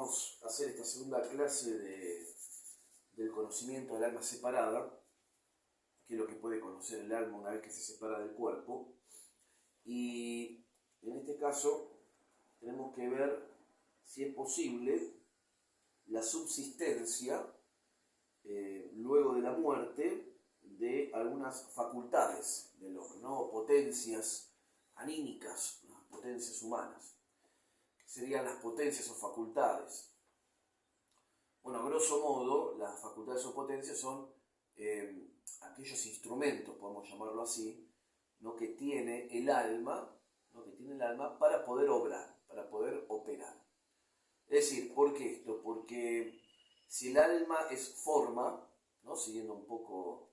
vamos a hacer esta segunda clase del conocimiento del alma separada, que es lo que puede conocer el alma una vez que se separa del cuerpo. Y en este caso tenemos que ver si es posible la subsistencia luego de la muerte de algunas facultades del hombre, ¿no? Potencias anímicas, potencias humanas. ¿Qué serían las potencias o facultades? Bueno, a grosso modo, las facultades o potencias son aquellos instrumentos, podemos llamarlo así, ¿no? que tiene el alma, para poder obrar, para poder operar. Es decir, ¿por qué esto? Porque si el alma es forma, ¿no? Siguiendo un poco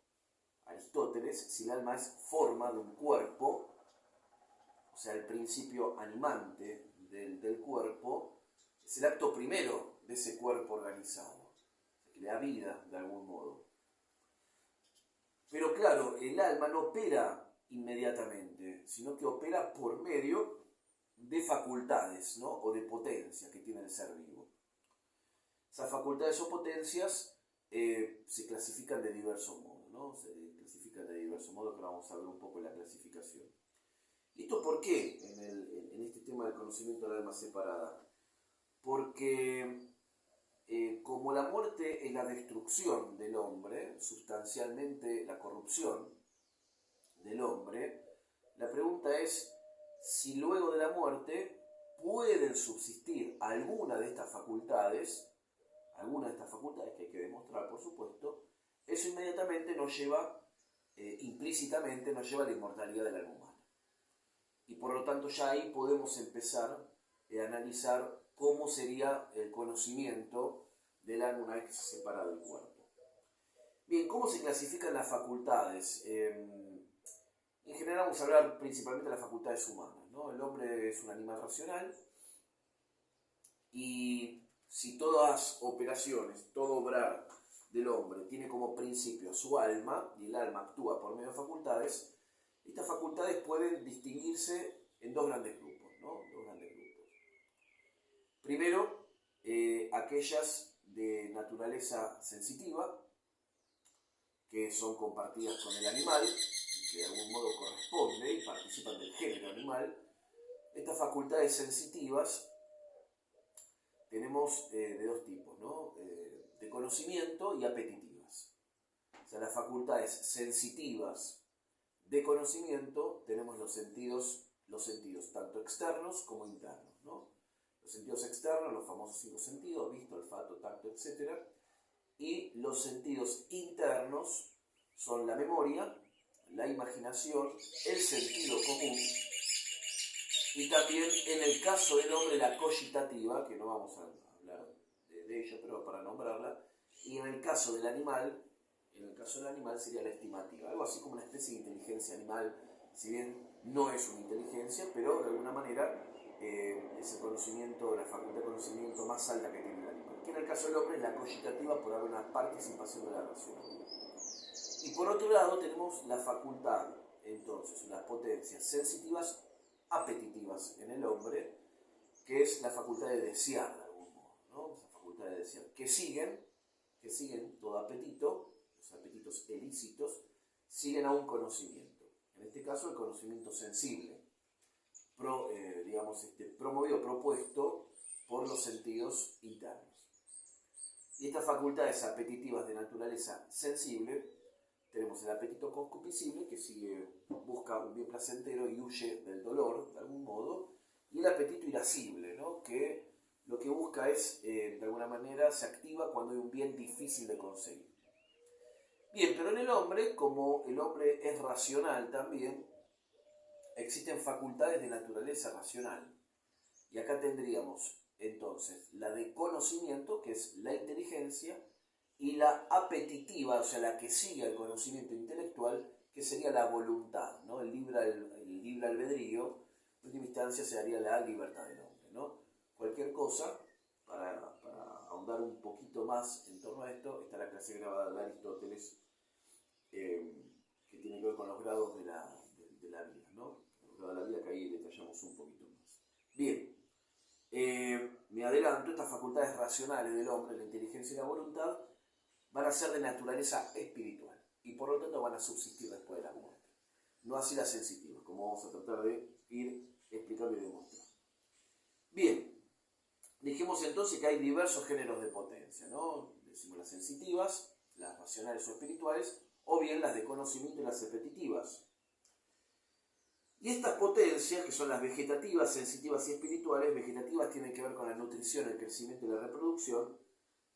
Aristóteles, si el alma es forma de un cuerpo, o sea, el principio animante del cuerpo, es el acto primero de ese cuerpo organizado, que le da vida de algún modo. Pero claro, el alma no opera inmediatamente, sino que opera por medio de facultades, ¿no? O de potencia que tiene el ser vivo. Esas facultades o potencias se clasifican de diversos modos, ¿no? Se clasifican de diversos modos, que vamos a ver un poco en la clasificación. ¿Y esto por qué en este tema del conocimiento del alma separada? Porque como la muerte es la destrucción del hombre, sustancialmente la corrupción del hombre, la pregunta es si luego de la muerte pueden subsistir alguna de estas facultades que hay que demostrar, por supuesto. Eso inmediatamente nos lleva, implícitamente nos lleva a la inmortalidad del alma humana. Y por lo tanto ya ahí podemos empezar a analizar cómo sería el conocimiento del alma una vez que se separa del cuerpo. Bien, ¿cómo se clasifican las facultades? En general vamos a hablar principalmente de las facultades humanas, ¿no? El hombre es un animal racional y si todas operaciones, todo obrar del hombre tiene como principio su alma, y el alma actúa por medio de facultades, estas facultades pueden distinguirse en dos grandes grupos, ¿no? Dos grandes grupos. Primero, aquellas de naturaleza sensitiva, que son compartidas con el animal, que de algún modo corresponde y participan del género animal. Estas facultades sensitivas tenemos de dos tipos, ¿no? De conocimiento y apetitivas. O sea, las facultades sensitivas de conocimiento tenemos los sentidos tanto externos como internos, ¿no? Los sentidos externos, los famosos 5 sentidos, visto, olfato, tacto, etc. Y los sentidos internos son la memoria, la imaginación, el sentido común y también, en el caso del hombre, la cogitativa, que no vamos a hablar de ella, pero para nombrarla, y en el caso del animal sería la estimativa, algo así como una especie de inteligencia animal, si bien no es una inteligencia, pero de alguna manera es el conocimiento, la facultad de conocimiento más alta que tiene el animal, que en el caso del hombre es la cogitativa por haber una participación de la racionalidad. Y por otro lado tenemos la facultad, entonces, las potencias sensitivas apetitivas en el hombre, que es la facultad de desear de algún modo, ¿no? Esa facultad de desear, que siguen todo apetito, los apetitos ilícitos, siguen a un conocimiento. En este caso el conocimiento sensible, promovido, propuesto por los sentidos internos. Y estas facultades apetitivas de naturaleza sensible, tenemos el apetito concupiscible, que busca un bien placentero y huye del dolor, de algún modo, y el apetito irascible, ¿no? Que lo que busca es, de alguna manera, se activa cuando hay un bien difícil de conseguir. Bien, pero en el hombre, como el hombre es racional también, existen facultades de naturaleza racional. Y acá tendríamos, entonces, la de conocimiento, que es la inteligencia, y la apetitiva, o sea, la que sigue al conocimiento intelectual, que sería la voluntad, ¿no? El libre albedrío, en última instancia se daría la libertad del hombre, ¿no? Cualquier cosa, para ahondar un poquito más en torno a esto, está la clase grabada de Aristóteles, que tiene que ver con los grados de la vida, ¿no? Los grados de la vida, que ahí detallamos un poquito más. Bien, me me adelanto, estas facultades racionales del hombre, la inteligencia y la voluntad, van a ser de naturaleza espiritual y por lo tanto van a subsistir después de la muerte. No así las sensitivas, como vamos a tratar de ir explicando y demostrando. Bien, dijimos entonces que hay diversos géneros de potencia, ¿no? Decimos las sensitivas, las racionales o espirituales, o bien las de conocimiento y las repetitivas. Y estas potencias, que son las vegetativas, sensitivas y espirituales, vegetativas tienen que ver con la nutrición, el crecimiento y la reproducción,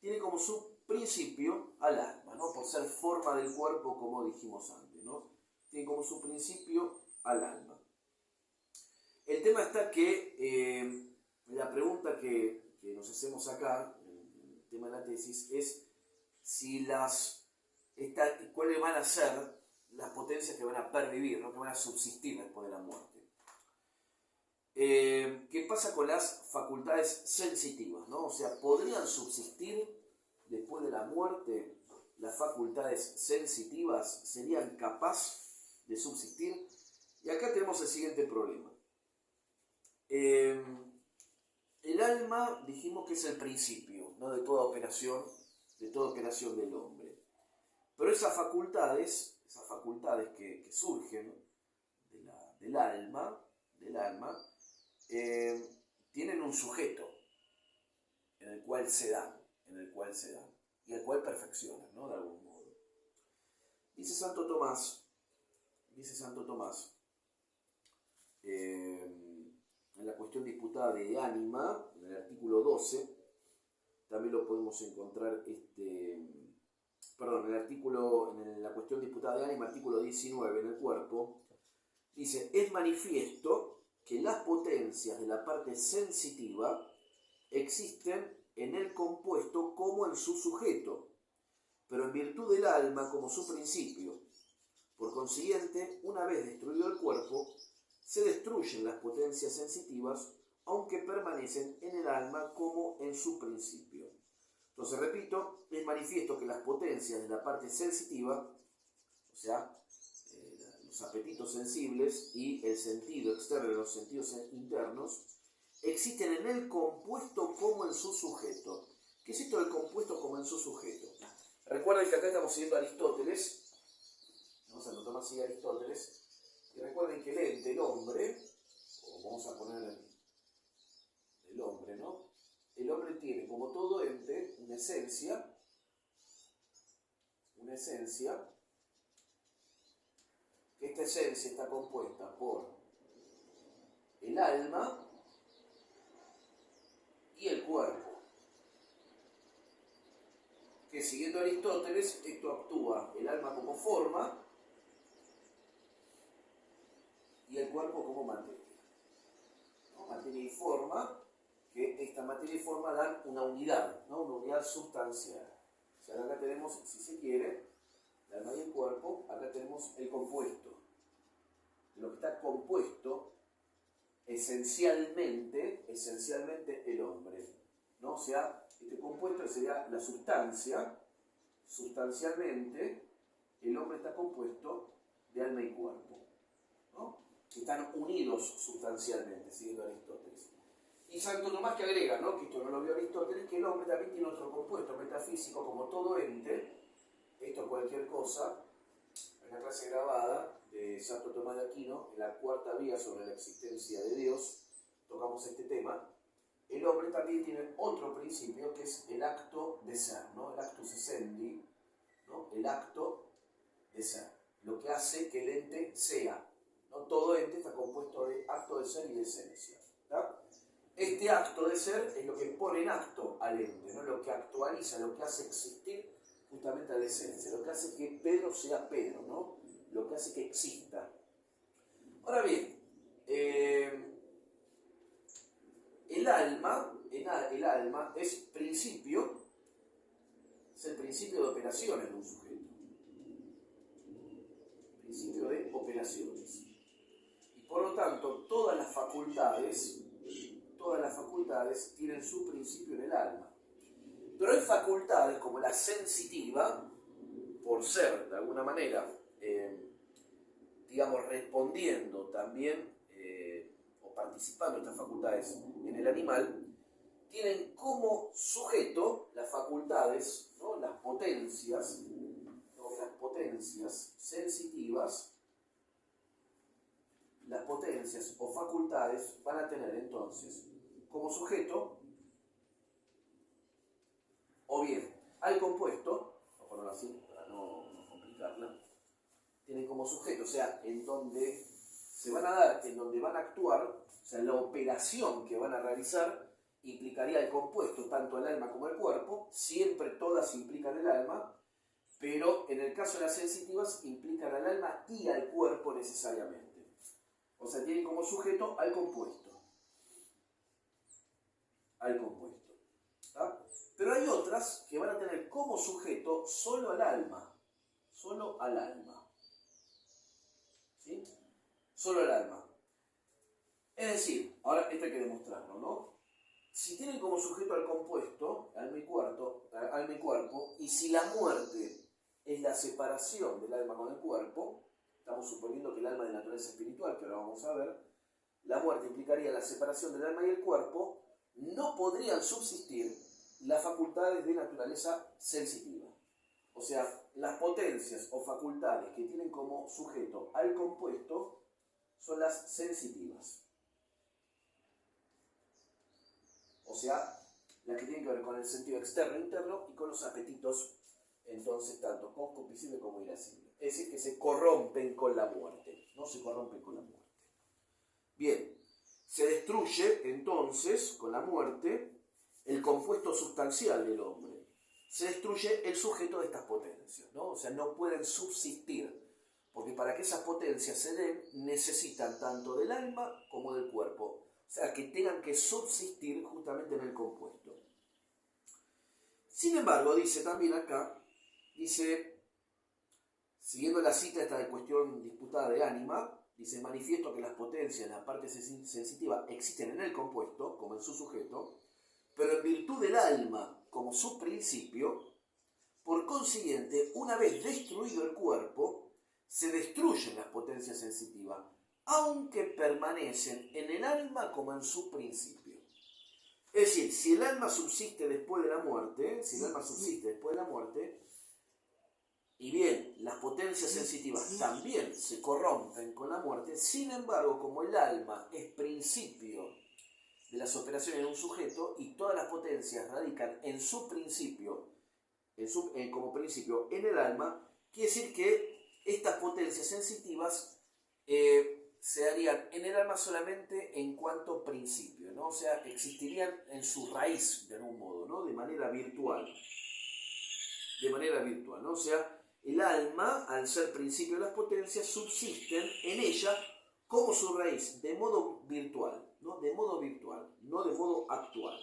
tienen como su principio al alma, ¿no? Por ser forma del cuerpo, como dijimos antes, ¿no? Tienen como su principio al alma. El tema está que la pregunta que nos hacemos acá, en el tema de la tesis, es si cuáles van a ser las potencias que van a pervivir, ¿no? Que van a subsistir después de la muerte. ¿Qué pasa con las facultades sensitivas, ¿no? O sea, ¿podrían subsistir después de la muerte las facultades sensitivas? ¿Serían capaces de subsistir? Y acá tenemos el siguiente problema. El alma, dijimos que es el principio, ¿no? de toda operación del hombre. Pero esas facultades que surgen del alma, tienen un sujeto en el cual se dan, y el cual perfeccionan, ¿no? De algún modo. Dice Santo Tomás, en la cuestión disputada de ánima, en el artículo 12, también lo podemos encontrar, en la cuestión disputada de ánima, artículo 19, en el cuerpo, dice, es manifiesto que las potencias de la parte sensitiva existen en el compuesto como en su sujeto, pero en virtud del alma como su principio. Por consiguiente, una vez destruido el cuerpo, se destruyen las potencias sensitivas, aunque permanecen en el alma como en su principio. Entonces, repito, es manifiesto que las potencias de la parte sensitiva, o sea, los apetitos sensibles y el sentido externo de los sentidos internos, existen en el compuesto como en su sujeto. ¿Qué es esto del compuesto como en su sujeto? Recuerden que acá estamos siguiendo a Aristóteles, vamos a notar más Aristóteles, y recuerden que el ente, el hombre, o vamos a poner el hombre, ¿no? El hombre tiene, como todo ente, una esencia, que esta esencia está compuesta por el alma y el cuerpo. Que siguiendo a Aristóteles, esto actúa el alma como forma y el cuerpo como materia. ¿No? Materia y forma, que esta materia y forma dan una unidad, ¿no? Una unidad sustancial. O sea, acá tenemos, si se quiere, el alma y el cuerpo, acá tenemos el compuesto. De lo que está compuesto esencialmente el hombre, ¿no? O sea, este compuesto sería la sustancia. Sustancialmente, el hombre está compuesto de alma y cuerpo, ¿no? Que están unidos sustancialmente, siguiendo Aristóteles. Y Santo Tomás que agrega, ¿no? Que esto no lo vio Aristóteles, que el hombre también tiene otro compuesto metafísico, como todo ente, esto cualquier cosa, en la clase grabada de Santo Tomás de Aquino, en la cuarta vía sobre la existencia de Dios, tocamos este tema. El hombre también tiene otro principio que es el acto de ser, ¿no? El actus essendi, ¿no? El acto de ser, lo que hace que el ente sea, ¿no? Todo ente está compuesto de acto de ser y de esencia, ¿tá? Este acto de ser es lo que pone en acto al ente, ¿no? Lo que actualiza, lo que hace existir justamente a la esencia, lo que hace que Pedro sea Pedro, ¿no? Lo que hace que exista. Ahora bien, el alma es el principio de operaciones de un sujeto. Principio de operaciones. Y por lo tanto, todas las facultades tienen su principio en el alma. Pero hay facultades como la sensitiva, por ser de alguna manera, respondiendo también o participando estas facultades en el animal, tienen como sujeto las facultades, ¿no? Las potencias sensitivas, las potencias o facultades van a tener entonces como sujeto, o bien al compuesto, vamos a ponerlo así para no complicarla, tienen como sujeto, o sea, en donde se van a dar, en donde van a actuar, o sea, la operación que van a realizar implicaría el compuesto, tanto el alma como el cuerpo, siempre todas implican el alma, pero en el caso de las sensitivas implican al alma y al cuerpo necesariamente. O sea, tienen como sujeto al compuesto. ¿Tá? Pero hay otras que van a tener como sujeto solo al alma. ¿Sí? Solo al alma. Es decir, ahora esto hay que demostrarlo, ¿no? Si tienen como sujeto al compuesto, alma y cuerpo, y si la muerte es la separación del alma con el cuerpo, estamos suponiendo que el alma es de naturaleza espiritual, que ahora vamos a ver, la muerte implicaría la separación del alma y el cuerpo, no podrían subsistir las facultades de naturaleza sensitiva. O sea, las potencias o facultades que tienen como sujeto al compuesto son las sensitivas. O sea, las que tienen que ver con el sentido externo e interno y con los apetitos, entonces, tanto concupiscible como irascible. Es decir, que se corrompen con la muerte. No se corrompen con la muerte. Bien, se destruye entonces con la muerte el compuesto sustancial del hombre. Se destruye el sujeto de estas potencias, ¿no? O sea, no pueden subsistir, porque para que esas potencias se den necesitan tanto del alma como del cuerpo. O sea, que tengan que subsistir justamente en el compuesto. Sin embargo, dice también acá, dice, siguiendo la cita esta de cuestión disputada de ánima, dice, manifiesto que las potencias en la parte sensitiva existen en el compuesto, como en su sujeto, pero en virtud del alma, como su principio, por consiguiente, una vez destruido el cuerpo, se destruyen las potencias sensitivas, aunque permanecen en el alma como en su principio. Es decir, si el alma subsiste después de la muerte, y bien, las potencias sensitivas también se corrompen con la muerte, sin embargo, como el alma es principio de las operaciones de un sujeto y todas las potencias radican en su principio, como principio en el alma, quiere decir que estas potencias sensitivas se darían en el alma solamente en cuanto principio, ¿no? O sea, existirían en su raíz de algún modo, ¿no? De manera virtual, ¿no? O sea, el alma, al ser principio de las potencias, subsisten en ella como su raíz, de modo virtual, ¿no? De modo virtual, no de modo actual.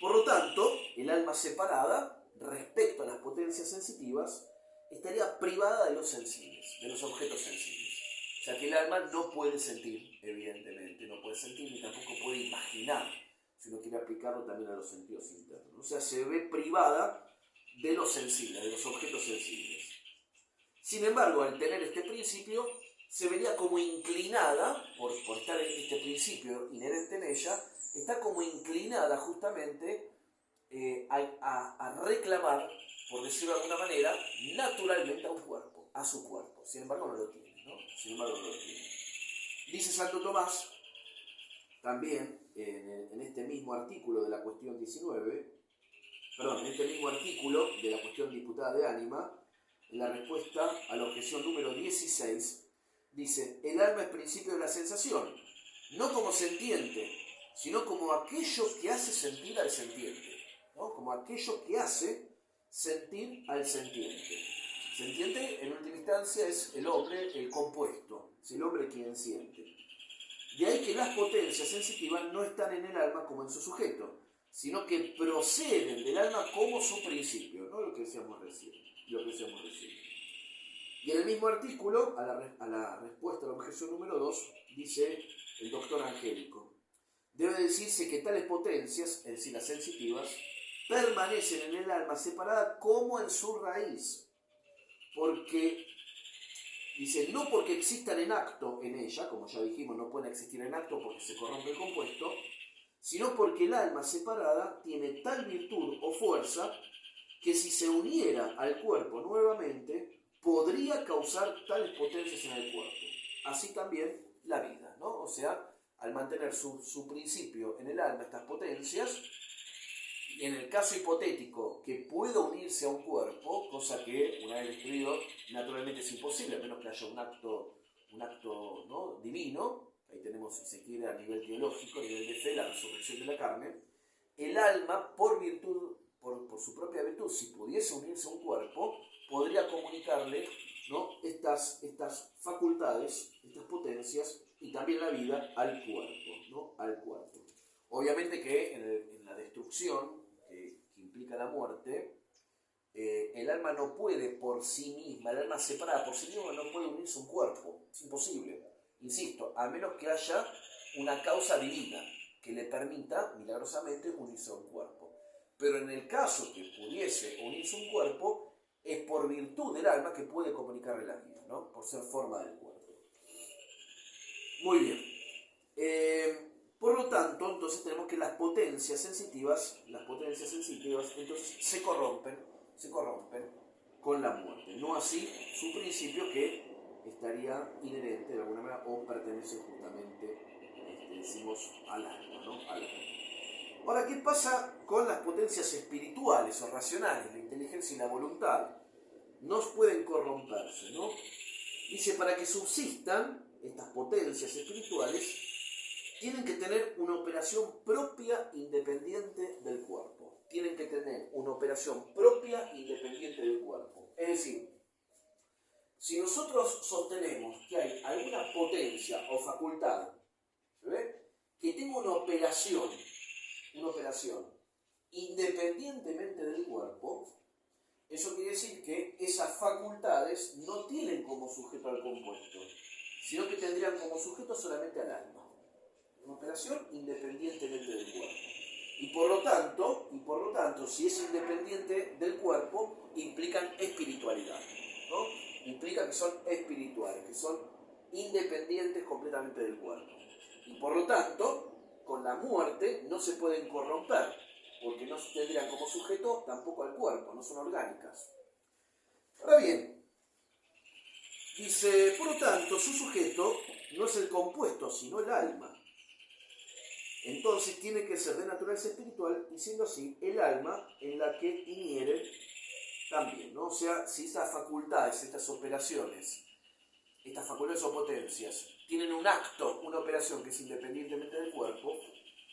Por lo tanto, el alma separada, respecto a las potencias sensitivas, estaría privada de los sensibles, de los objetos sensibles. O sea que el alma no puede sentir, evidentemente, no puede sentir ni tampoco puede imaginar, si uno quiere aplicarlo también a los sentidos internos. O sea, se ve privada de los sensibles, de los objetos sensibles. Sin embargo, al tener este principio, se vería como inclinada, por estar en este principio inherente en ella, está como inclinada justamente a reclamar, por decirlo de alguna manera, naturalmente a un cuerpo, a su cuerpo. Sin embargo, no lo tiene, ¿no? Dice Santo Tomás, también en este mismo artículo de la cuestión 19, en este mismo artículo de la cuestión disputada de ánima, en la respuesta a la objeción número 16, dice, el alma es principio de la sensación, no como sentiente, sino como aquello que hace sentir al sentiente, ¿no? Como aquello que hace sentir al sentiente. Sentiente, en última instancia, es el hombre, el compuesto, es el hombre quien siente. De ahí que las potencias sensitivas no están en el alma como en su sujeto, sino que proceden del alma como su principio, ¿no? Lo que decíamos recién. Y en el mismo artículo, a la respuesta a la objeción número 2, dice el doctor Angélico, debe decirse que tales potencias, es decir, las sensitivas, permanecen en el alma separada como en su raíz, porque, dice, no porque existan en acto en ella, como ya dijimos, no pueden existir en acto porque se corrompe el compuesto, sino porque el alma separada tiene tal virtud o fuerza que si se uniera al cuerpo nuevamente, podría causar tales potencias en el cuerpo. Así también la vida, ¿no? O sea, al mantener su principio en el alma, estas potencias, y en el caso hipotético que pueda unirse a un cuerpo, cosa que, una vez descrito, naturalmente es imposible, a menos que haya un acto, ¿no?, divino. Ahí tenemos, si se quiere, a nivel teológico, a nivel de fe, la resurrección de la carne. El alma, por su propia virtud, si pudiese unirse a un cuerpo, podría comunicarle, ¿no?, estas facultades, estas potencias, y también la vida al cuerpo, ¿no?, al cuerpo. Obviamente que en la destrucción que implica la muerte, el alma no puede por sí misma, el alma separada por sí misma no puede unirse a un cuerpo, es imposible, insisto, a menos que haya una causa divina que le permita milagrosamente unirse a un cuerpo. Pero en el caso que pudiese unirse a un cuerpo, es por virtud del alma que puede comunicarle la vida, ¿no?, por ser forma del cuerpo. Muy bien. Por lo tanto, entonces tenemos que las potencias sensitivas entonces se corrompen con la muerte. No así su principio, que estaría inherente de alguna manera o pertenece justamente, decimos, al alma, ¿no? Al alma. Ahora, ¿qué pasa con las potencias espirituales o racionales, la inteligencia y la voluntad? No pueden corromperse, ¿no? Dice, para que subsistan estas potencias espirituales, tienen que tener una operación propia independiente del cuerpo. Tienen que tener una operación propia independiente del cuerpo. Es decir, si nosotros sostenemos que hay alguna potencia o facultad, ¿se ve?, que tenga una operación independientemente del cuerpo, eso quiere decir que esas facultades no tienen como sujeto al compuesto, sino que tendrían como sujeto solamente al alma. Una operación independientemente del cuerpo. Y por lo tanto, si es independiente del cuerpo, implican espiritualidad, ¿no? Implica que son espirituales, que son independientes completamente del cuerpo. Y por lo tanto, con la muerte no se pueden corromper, porque no tendrían como sujeto tampoco al cuerpo, no son orgánicas. Ahora bien, dice, por lo tanto, su sujeto no es el compuesto, sino el alma. Entonces tiene que ser de naturaleza espiritual, y siendo así, el alma en la que inhiere también, ¿no? O sea, si estas facultades, estas operaciones o potencias tienen un acto, una operación que es independientemente del cuerpo,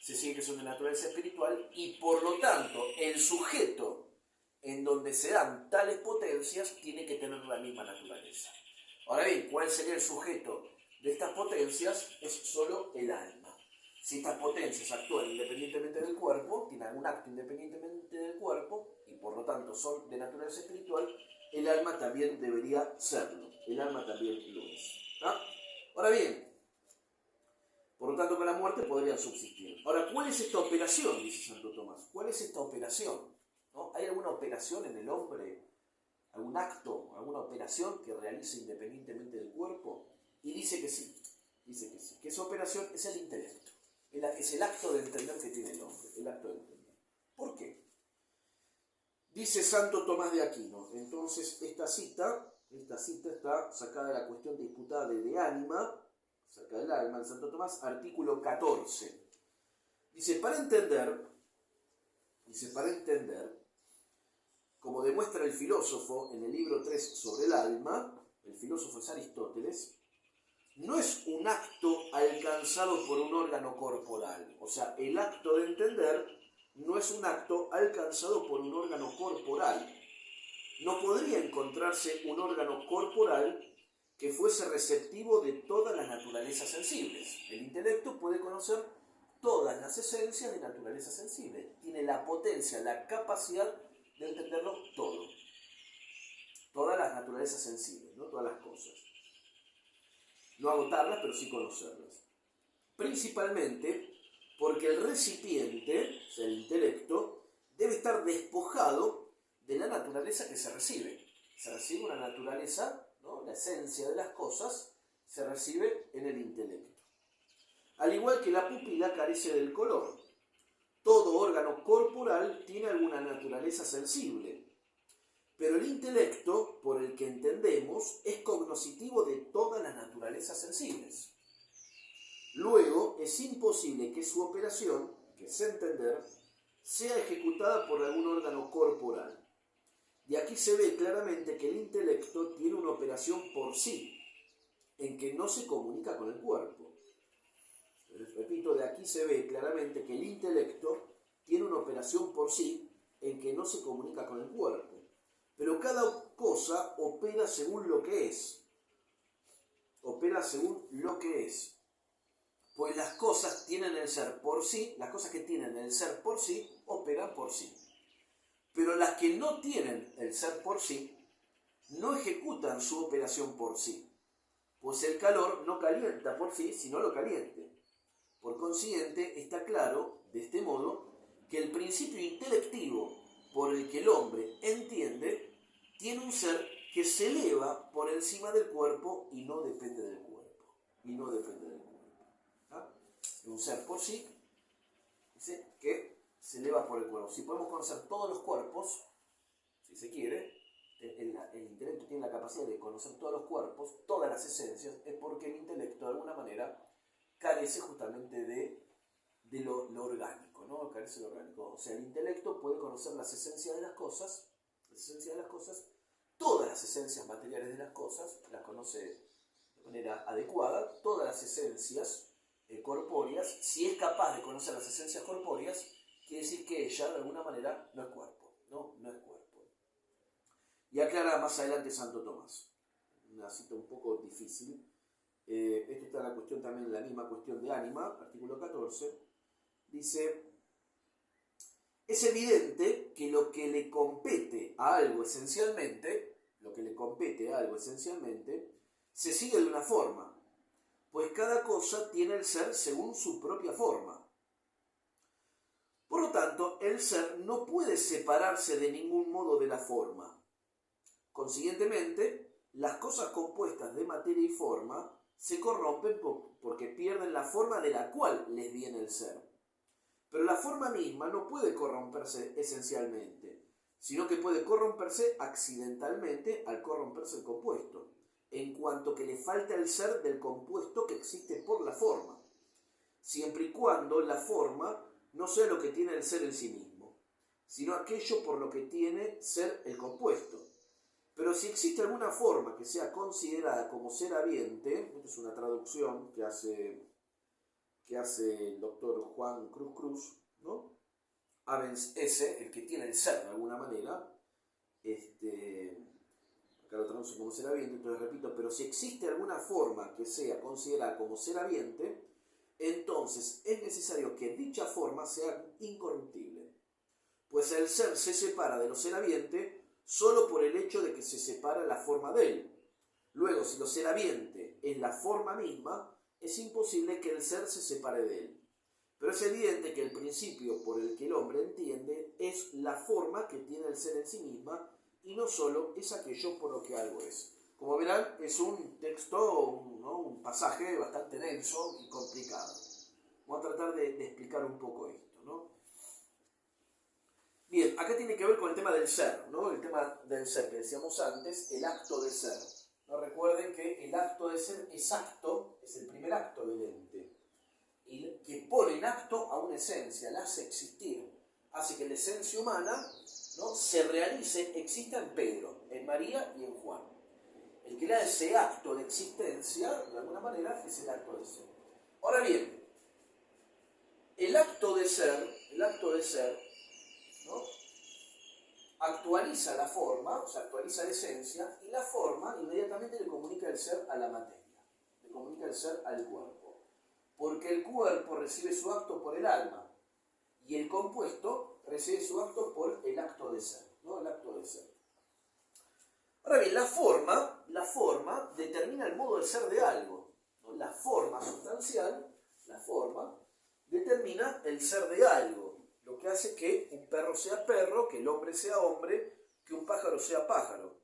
se sigue que son de naturaleza espiritual, y por lo tanto el sujeto en donde se dan tales potencias tiene que tener la misma naturaleza. Ahora bien, ¿cuál sería el sujeto de estas potencias? Es solo el alma. Si estas potencias actúan independientemente del cuerpo, tienen algún acto independientemente del cuerpo, y por lo tanto son de naturaleza espiritual, el alma también debería serlo. El alma también lo es. ¿Ah? Ahora bien, por lo tanto con la muerte podrían subsistir. Ahora, ¿cuál es esta operación?, dice Santo Tomás. ¿Cuál es esta operación? ¿No? ¿Hay alguna operación en el hombre? ¿Algún acto, alguna operación que realice independientemente del cuerpo? Y dice que sí. Que esa operación es el intelecto. Es el acto de entender que tiene el hombre, el acto de entender. ¿Por qué? Dice Santo Tomás de Aquino. Entonces, esta cita está sacada de la cuestión disputada de ánima, acerca del alma de Santo Tomás, artículo 14. Dice, para entender, como demuestra el filósofo en el libro 3 sobre el alma, el filósofo es Aristóteles, no es un acto alcanzado por un órgano corporal. O sea, el acto de entender no es un acto alcanzado por un órgano corporal. No podría encontrarse un órgano corporal que fuese receptivo de todas las naturalezas sensibles. El intelecto puede conocer todas las esencias de naturaleza sensible. Tiene la potencia, la capacidad de entenderlo todo. Todas las naturalezas sensibles, ¿no? Todas las cosas. No agotarlas, pero sí conocerlas. Principalmente porque el recipiente, o sea, el intelecto, debe estar despojado de la naturaleza que se recibe. Se recibe una naturaleza, ¿no? La esencia de las cosas se recibe en el intelecto. Al igual que la pupila carece del color, todo órgano corporal tiene alguna naturaleza sensible, pero el intelecto, por el que entendemos, es cognoscitivo de todas las naturalezas sensibles. Luego, es imposible que su operación, que es entender, sea ejecutada por algún órgano corporal. De aquí se ve claramente que el intelecto tiene una operación por sí, en que no se comunica con el cuerpo. Repito, de aquí se ve claramente que el intelecto tiene una operación por sí, en que no se comunica con el cuerpo. Pero cada cosa opera según lo que es. Opera según lo que es. Pues las cosas tienen el ser por sí, las cosas que tienen el ser por sí, operan por sí. Pero las que no tienen el ser por sí, no ejecutan su operación por sí. Pues el calor no calienta por sí, sino lo caliente. Por consiguiente, está claro, de este modo, que el principio intelectivo por el que el hombre entiende tiene un ser que se eleva por encima del cuerpo y no depende del cuerpo. ¿Ah? Un ser por sí, dice, que se eleva por el cuerpo. Si podemos conocer todos los cuerpos, si se quiere, el intelecto tiene la capacidad de conocer todos los cuerpos, todas las esencias, es porque el intelecto de alguna manera carece justamente de lo orgánico, ¿no? Carece de lo orgánico. O sea, el intelecto puede conocer las esencias de las cosas, todas las esencias materiales de las cosas, las conoce de manera adecuada, todas las esencias corpóreas. Si es capaz de conocer las esencias corpóreas, quiere decir que ella de alguna manera no es cuerpo, no es cuerpo. Y aclara más adelante Santo Tomás, una cita un poco difícil. Esto está en la cuestión también, la misma cuestión de ánima, artículo 14, dice: es evidente que lo que le compete a algo esencialmente, se sigue de una forma, pues cada cosa tiene el ser según su propia forma. Por lo tanto, el ser no puede separarse de ningún modo de la forma. Consiguientemente, las cosas compuestas de materia y forma se corrompen porque pierden la forma de la cual les viene el ser. Pero la forma misma no puede corromperse esencialmente, sino que puede corromperse accidentalmente al corromperse el compuesto, en cuanto que le falta el ser del compuesto que existe por la forma, siempre y cuando la forma no sea lo que tiene el ser en sí mismo, sino aquello por lo que tiene ser el compuesto. Pero si existe alguna forma que sea considerada como ser habiente, esta es una traducción que hace el doctor Juan Cruz, ¿no? Habens esse, el que tiene el ser de alguna manera, acá lo traduce como ser habiente, entonces repito, pero si existe alguna forma que sea considerada como ser habiente, entonces es necesario que dicha forma sea incorruptible, pues el ser se separa de lo ser habiente solo por el hecho de que se separa la forma de él. Luego, si lo ser habiente es la forma misma, es imposible que el ser se separe de él. Pero es evidente que el principio por el que el hombre entiende es la forma que tiene el ser en sí misma y no solo es aquello por lo que algo es. Como verán, es un texto, un pasaje bastante denso y complicado. Vamos a tratar de explicar un poco esto, ¿no? Bien, acá tiene que ver con el tema del ser, ¿no? El tema del ser que decíamos antes, el acto de ser. ¿No? Recuerden que el acto de ser es acto, es el primer acto del ente, y que pone en acto a una esencia, la hace existir, hace que la esencia humana, ¿no?, se realice, exista en Pedro, en María y en Juan. El que le da ese acto de existencia, de alguna manera, es el acto de ser. Ahora bien, el acto de ser, ¿no?, actualiza la forma, o sea, actualiza la esencia, y la forma inmediatamente le comunica el ser a la materia, le comunica el ser al cuerpo. Porque el cuerpo recibe su acto por el alma, y el compuesto recibe su acto por el acto de ser, ¿no? El acto de ser. Ahora bien, la forma determina el modo de ser de algo, ¿no? La forma sustancial, la forma, determina el ser de algo. Lo que hace que un perro sea perro, que el hombre sea hombre, que un pájaro sea pájaro.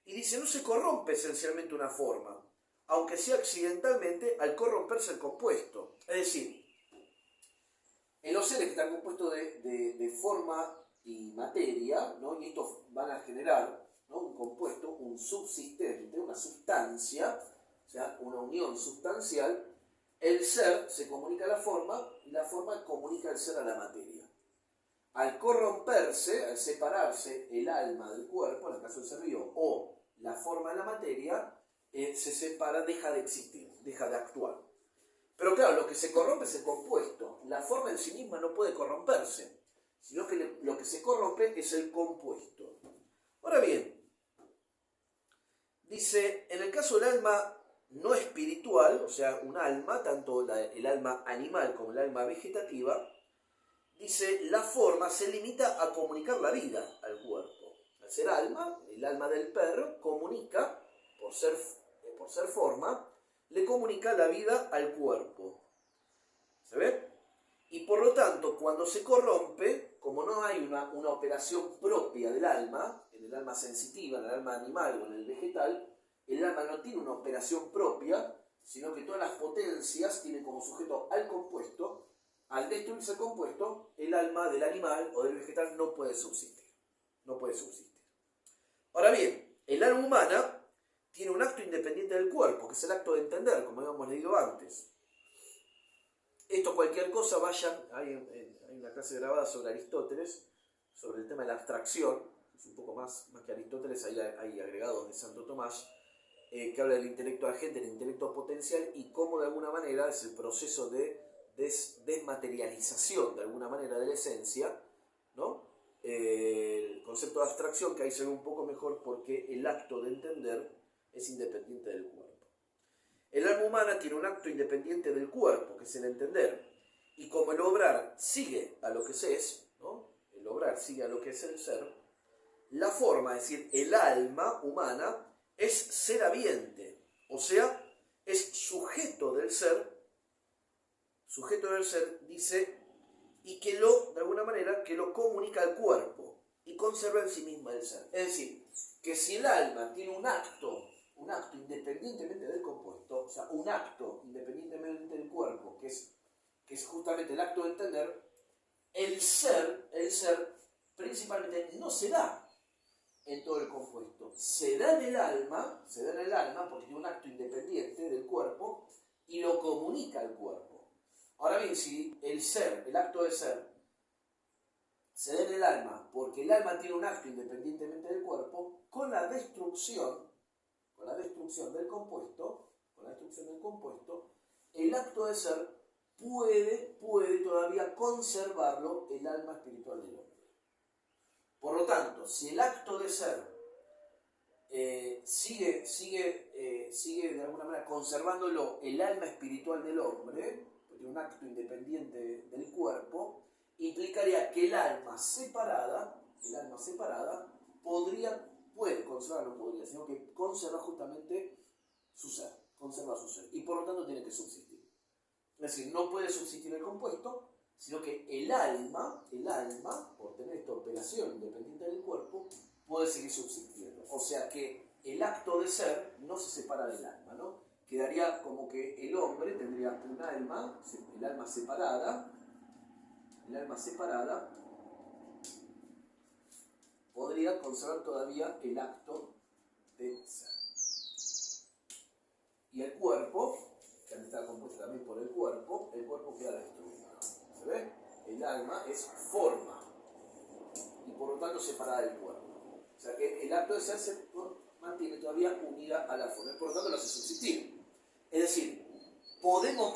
Y dice, no se corrompe esencialmente una forma, aunque sea accidentalmente al corromperse el compuesto. Es decir, En los seres que están compuestos de forma y materia, ¿no? Y estos van a generar, ¿no?, un compuesto, un subsistente, una sustancia, o sea, una unión sustancial. El ser se comunica a la forma y la forma comunica el ser a la materia. Al corromperse, al separarse el alma del cuerpo, en el caso del ser vivo, o la forma de la materia, se separa, deja de existir, deja de actuar. Pero claro, lo que se corrompe es el compuesto. La forma en sí misma no puede corromperse, sino que lo que se corrompe es el compuesto. Ahora bien, dice, en el caso del alma no espiritual, o sea, un alma, tanto el alma animal como el alma vegetativa, dice, la forma se limita a comunicar la vida al cuerpo. Al ser alma, el alma del perro comunica, por ser forma, le comunica la vida al cuerpo. ¿Se ve? Y por lo tanto, cuando se corrompe, como no hay una operación propia del alma, en el alma sensitiva, en el alma animal o en el vegetal, el alma no tiene una operación propia, sino que todas las potencias tienen como sujeto al compuesto. Al destruirse el compuesto, el alma del animal o del vegetal no puede subsistir. No puede subsistir. Ahora bien, el alma humana tiene un acto independiente del cuerpo, que es el acto de entender, como habíamos leído antes. Esto, cualquier cosa, vayan, hay una clase grabada sobre Aristóteles, sobre el tema de la abstracción, es un poco más que Aristóteles, hay agregados de Santo Tomás, que habla del intelecto agente, del intelecto potencial, y cómo de alguna manera es el proceso de desmaterialización, de alguna manera, de la esencia, ¿no? El concepto de abstracción, que ahí se ve un poco mejor porque el acto de entender es independiente del cuerpo. El alma humana tiene un acto independiente del cuerpo, que es el entender, y como el obrar sigue a lo que se es, ¿no? El obrar sigue a lo que es el ser, la forma, es decir, el alma humana, es ser habiente, o sea, es sujeto del ser, dice, y que de alguna manera, que lo comunica al cuerpo y conserva en sí misma el ser. Es decir, que si el alma tiene un acto independientemente del compuesto, o sea, un acto independientemente del cuerpo, que es justamente el acto de entender, el ser principalmente no se da en todo el compuesto, se da en el alma porque tiene un acto independiente del cuerpo y lo comunica al cuerpo. Ahora bien, si el acto de ser, se da en el alma porque el alma tiene un acto independientemente del cuerpo, con la destrucción del compuesto, el acto de ser puede todavía conservarlo el alma espiritual del hombre. Por lo tanto, si el acto de ser sigue de alguna manera conservándolo el alma espiritual del hombre, porque un acto independiente del cuerpo, implicaría que el alma separada puede conservarlo, sino que conserva justamente su ser, y por lo tanto tiene que subsistir. Es decir, no puede subsistir el compuesto, sino que el alma, por tener esta operación independiente del cuerpo, puede seguir subsistiendo. O sea que el acto de ser no se separa del alma, ¿no? Quedaría como que el hombre tendría un alma, el alma separada, podría conservar todavía el acto de ser. Y el cuerpo, que está compuesto también por el cuerpo queda destruido. ¿Se ve? El alma es forma y por lo tanto separada del cuerpo. O sea que el acto de ser se mantiene todavía unida a la forma, por lo tanto lo hace subsistir. Es decir, podemos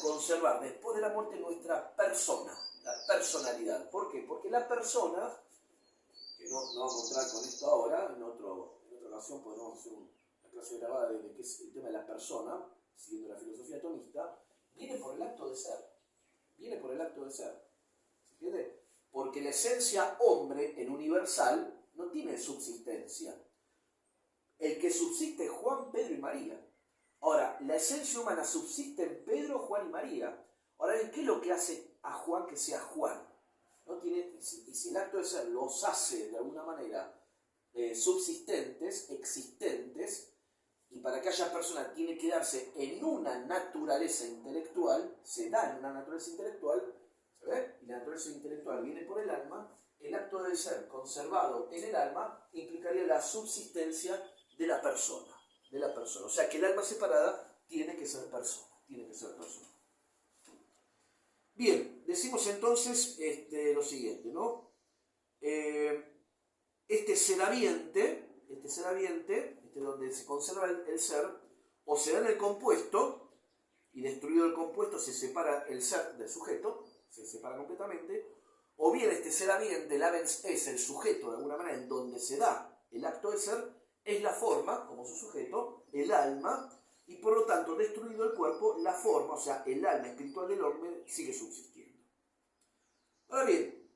conservar después de la muerte nuestra persona, la personalidad. ¿Por qué? Porque la persona, que no vamos a entrar con esto ahora, en otra ocasión podemos hacer una clase grabada de qué es el tema de la persona, siguiendo la filosofía atomista, viene por el acto de ser. ¿Se entiende? Porque la esencia hombre en universal no tiene subsistencia. El que subsiste es Juan, Pedro y María. Ahora, la esencia humana subsiste en Pedro, Juan y María. Ahora, ¿qué es lo que hace a Juan que sea Juan? No tiene, y si el acto de ser los hace de alguna manera subsistentes, existentes, y para que haya persona tiene que darse en una naturaleza intelectual, se da en una naturaleza intelectual, ¿se ve? progreso intelectual viene por el alma, el acto de ser conservado en el alma implicaría la subsistencia de la persona. O sea que el alma separada tiene que ser persona. Bien, decimos entonces lo siguiente, ¿no? Este ser habiente, donde se conserva el ser, o se da en el compuesto, y destruido el compuesto se separa el ser del sujeto, se separa completamente, o bien este ser habiente, el habens es el sujeto de alguna manera en donde se da el acto de ser, es la forma, como su sujeto, el alma, y por lo tanto, destruido el cuerpo, la forma, o sea, el alma espiritual del hombre sigue subsistiendo. Ahora bien,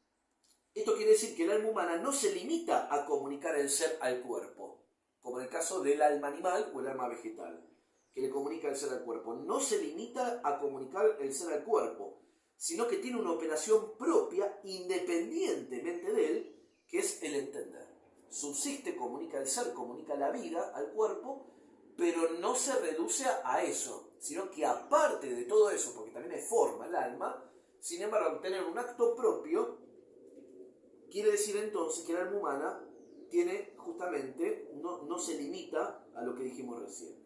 esto quiere decir que el alma humana no se limita a comunicar el ser al cuerpo, como en el caso del alma animal o el alma vegetal, que le comunica el ser al cuerpo. No se limita a comunicar el ser al cuerpo, sino que tiene una operación propia, independientemente de él, que es el entender. Subsiste, comunica el ser, comunica la vida al cuerpo, pero no se reduce a eso, sino que aparte de todo eso, porque también es forma el alma, sin embargo, tener un acto propio, quiere decir entonces que el alma humana tiene justamente, no se limita a lo que dijimos recién.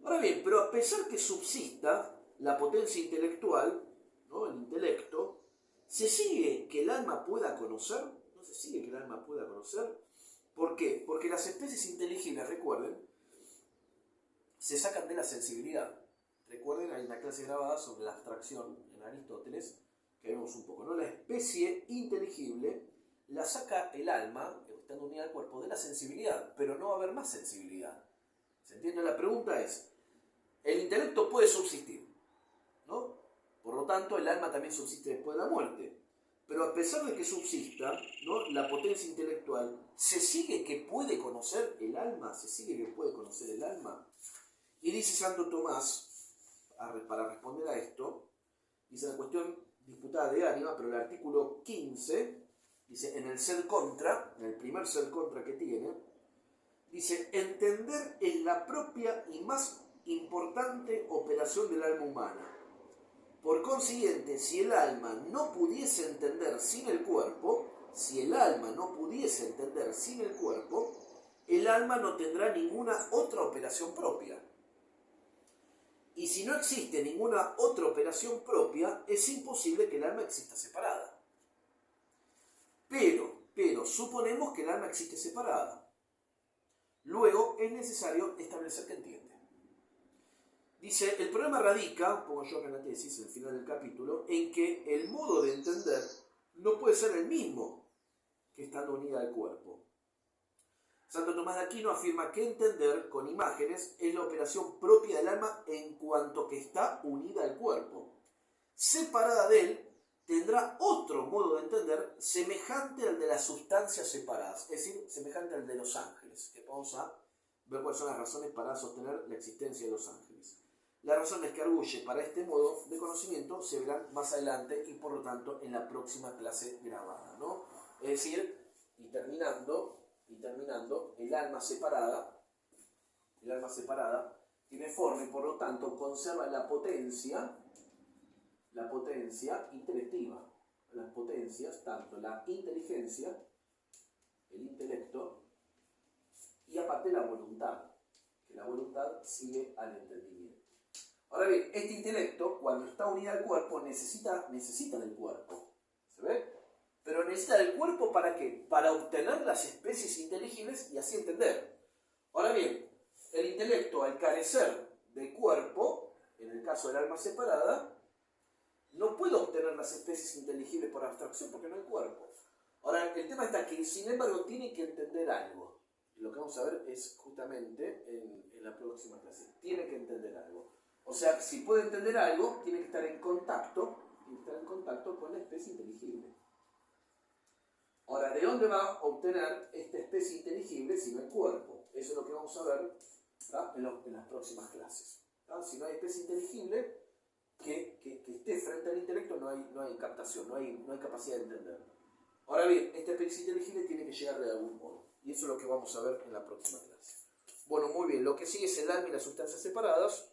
Ahora bien, pero a pesar que subsista la potencia intelectual, ¿no? El intelecto, ¿se sigue que el alma pueda conocer? ¿No se sigue que el alma pueda conocer? ¿Por qué? Porque las especies inteligibles, recuerden, se sacan de la sensibilidad. Recuerden, hay una clase grabada sobre la abstracción en Aristóteles, que vemos un poco, ¿no? La especie inteligible la saca el alma, estando unida al cuerpo, de la sensibilidad, pero no va a haber más sensibilidad. ¿Se entiende? La pregunta es, el intelecto puede subsistir, ¿no? Por lo tanto, el alma también subsiste después de la muerte. Pero a pesar de que subsista, ¿no? La potencia intelectual, ¿se sigue que puede conocer el alma? ¿Se sigue que puede conocer el alma? Y dice Santo Tomás, para responder a esto, dice la cuestión disputada de ánima, pero el artículo 15, dice, en el ser contra, en el primer ser contra que tiene, dice, entender es la propia y más importante operación del alma humana. Por consiguiente, si el alma no pudiese entender sin el cuerpo, el alma no tendrá ninguna otra operación propia. Y si no existe ninguna otra operación propia, es imposible que el alma exista separada. Pero, suponemos que el alma existe separada. Luego es necesario establecer que entiende. Dice, el problema radica, pongo yo acá en la tesis, en el final del capítulo, en que el modo de entender no puede ser el mismo que estando unida al cuerpo. Santo Tomás de Aquino afirma que entender con imágenes es la operación propia del alma en cuanto que está unida al cuerpo. Separada de él, tendrá otro modo de entender semejante al de las sustancias separadas, es decir, semejante al de los ángeles, que vamos a ver cuáles son las razones para sostener la existencia de los ángeles. Las razones que arguye para este modo de conocimiento se verán más adelante y por lo tanto en la próxima clase grabada, ¿no? Es decir, y terminando, el alma separada tiene forma y por lo tanto conserva la potencia intelectiva, las potencias, tanto la inteligencia, el intelecto, y aparte la voluntad, que la voluntad sigue al entendimiento. Ahora bien, este intelecto, cuando está unido al cuerpo, necesita del cuerpo, ¿se ve? Pero necesita del cuerpo ¿para qué? Para obtener las especies inteligibles y así entender. Ahora bien, el intelecto, al carecer de cuerpo, en el caso del alma separada, no puede obtener las especies inteligibles por abstracción porque no hay cuerpo. Ahora, el tema está que, sin embargo, tiene que entender algo. Lo que vamos a ver es justamente en la próxima clase. Tiene que entender algo. O sea, si puede entender algo, tiene que estar en contacto con la especie inteligible. Ahora, ¿de dónde va a obtener esta especie inteligible si no hay cuerpo? Eso es lo que vamos a ver, ¿tá? en las próximas clases. ¿Tá? Si no hay especie inteligible que esté frente al intelecto, no hay captación, no hay capacidad de entender. Ahora bien, esta especie inteligible tiene que llegar de algún modo. Y eso es lo que vamos a ver en la próxima clase. Bueno, muy bien, lo que sigue es el alma y las sustancias separadas.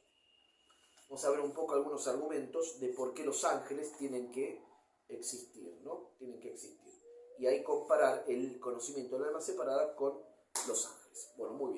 Vamos a ver un poco algunos argumentos de por qué los ángeles tienen que existir, ¿no? Tienen que existir. Y ahí comparar el conocimiento del alma separada con los ángeles. Bueno, muy